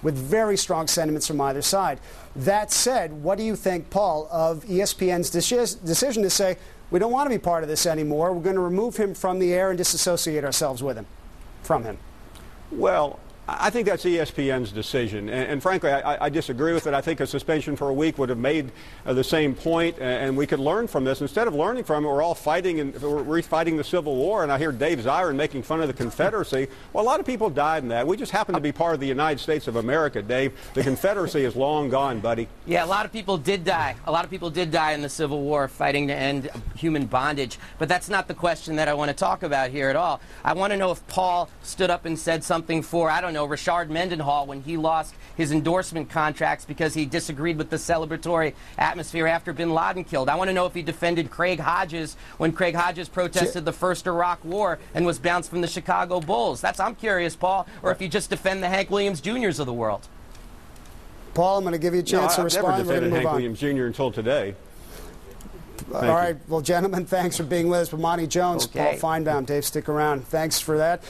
with very strong sentiments from either side. That said, what do you think, Paul, of ESPN's decision to say, we don't want to be part of this anymore, we're going to remove him from the air and disassociate ourselves with him, from him? Well, I think that's ESPN's decision, and frankly, I disagree with it. I think a suspension for a week would have made the same point, and we could learn from this. Instead of learning from it, we're all fighting and we're refighting the Civil War, and I hear Dave Zirin making fun of the Confederacy. Well, a lot of people died in that. We just happen to be part of the United States of America, Dave. The Confederacy is long gone, buddy. Yeah, a lot of people did die. A lot of people did die in the Civil War fighting to end human bondage, but that's not the question that I want to talk about here at all. I want to know if Paul stood up and said something for, I don't know, Rashard Mendenhall when he lost his endorsement contracts because he disagreed with the celebratory atmosphere after bin Laden killed. I want to know if he defended Craig Hodges when Craig Hodges protested the first Iraq War and was bounced from the Chicago Bulls. I'm curious, Paul, or if you just defend the Hank Williams Jr.'s of the world. Paul, I'm going to give you a chance to respond. I've never defended Hank Williams Jr. until today. All right. Well, gentlemen, thanks for being with us. Monty Jones, okay. Paul Feinbaum, Dave, stick around. Thanks for that.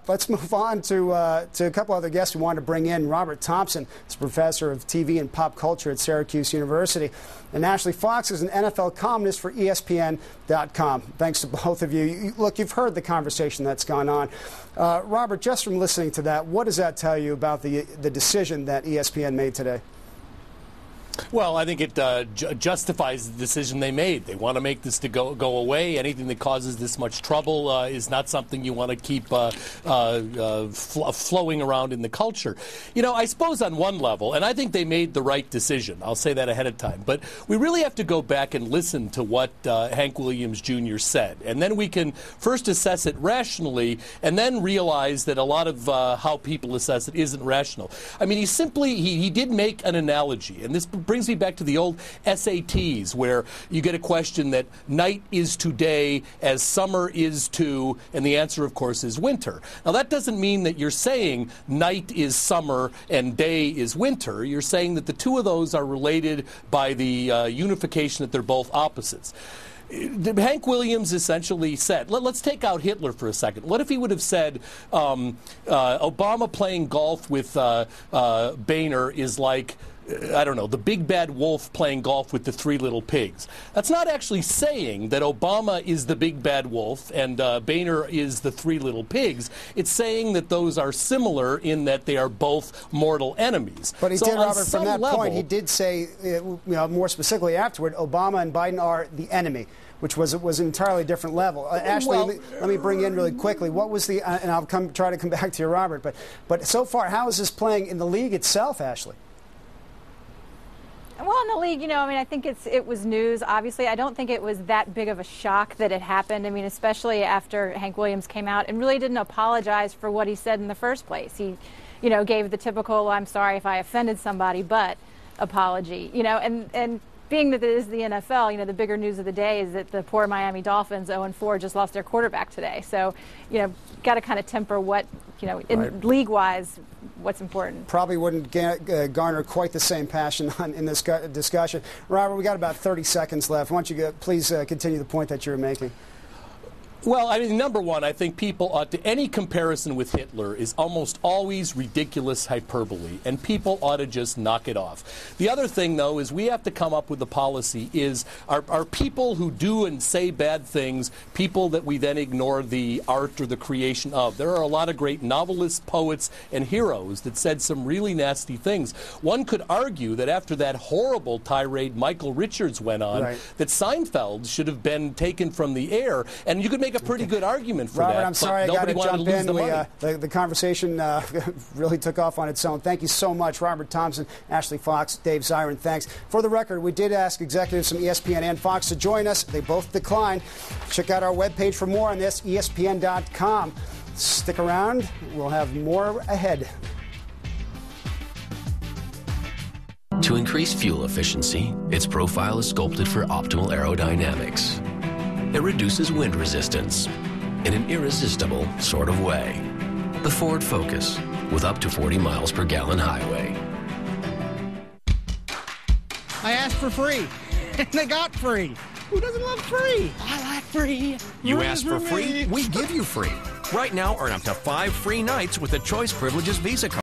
Let's move on to a couple other guests we wanted to bring in. Robert Thompson is a professor of TV and pop culture at Syracuse University. And Ashley Fox is an NFL columnist for ESPN.com. Thanks to both of you. Look, you've heard the conversation that's gone on. Robert, just from listening to that, what does that tell you about the decision that ESPN made today? Well, I think it justifies the decision they made. They want to make this to go away. Anything that causes this much trouble is not something you want to keep flowing around in the culture. You know, I suppose on one level, and I think they made the right decision. I'll say that ahead of time. But we really have to go back and listen to what Hank Williams Jr. said. And then we can first assess it rationally and then realize that a lot of how people assess it isn't rational. I mean, he did make an analogy, and this brings me back to the old SATs where you get a question that night is to day as summer is to, and the answer, of course, is winter. Now, that doesn't mean that you're saying night is summer and day is winter. You're saying that the two of those are related by the unification that they're both opposites. Hank Williams essentially said, let's take out Hitler for a second. What if he would have said Obama playing golf with Boehner is like, I don't know, the big bad wolf playing golf with the three little pigs. That's not actually saying that Obama is the big bad wolf and Boehner is the three little pigs. It's saying that those are similar in that they are both mortal enemies. But he did, Robert, from that point, he did say, more specifically afterward, Obama and Biden are the enemy, which was an entirely different level. Ashley, let me bring in really quickly. What was the, and I'll try to come back to you, Robert, but so far, how is this playing in the league itself, Ashley? Well, in the league, I think it was news. Obviously, I don't think it was that big of a shock that it happened. I mean, especially after Hank Williams came out and really didn't apologize for what he said in the first place. He, gave the typical, I'm sorry if I offended somebody, but apology. And being that it is the NFL, the bigger news of the day is that the poor Miami Dolphins, 0-4, just lost their quarterback today. So, got to kind of temper what, in league-wise, what's important. Probably wouldn't garner quite the same passion in this discussion. Robert, we got about 30 seconds left. Why don't you please continue the point that you were making? Well, I mean, number one, I think people ought to, any comparison with Hitler is almost always ridiculous hyperbole, and people ought to just knock it off. The other thing, though, is we have to come up with a policy is, are people who do and say bad things people that we then ignore the art or the creation of? There are a lot of great novelists, poets, and heroes that said some really nasty things. One could argue that after that horrible tirade Michael Richards went on, that Seinfeld should have been taken from the air, and you could make a pretty good argument for Robert, that. I'm sorry, I got to jump in. The conversation really took off on its own. Thank you so much, Robert Thompson, Ashley Fox, Dave Zirin. Thanks. For the record, we did ask executives from ESPN and Fox to join us. They both declined. Check out our webpage for more on this, ESPN.com. Stick around. We'll have more ahead. To increase fuel efficiency, its profile is sculpted for optimal aerodynamics. It reduces wind resistance in an irresistible sort of way. The Ford Focus, with up to 40 miles per gallon highway. I asked for free, and I got free. Who doesn't love free? I like free. You asked for free, we give you free. Right now, earn up to 5 free nights with the Choice Privileges Visa card.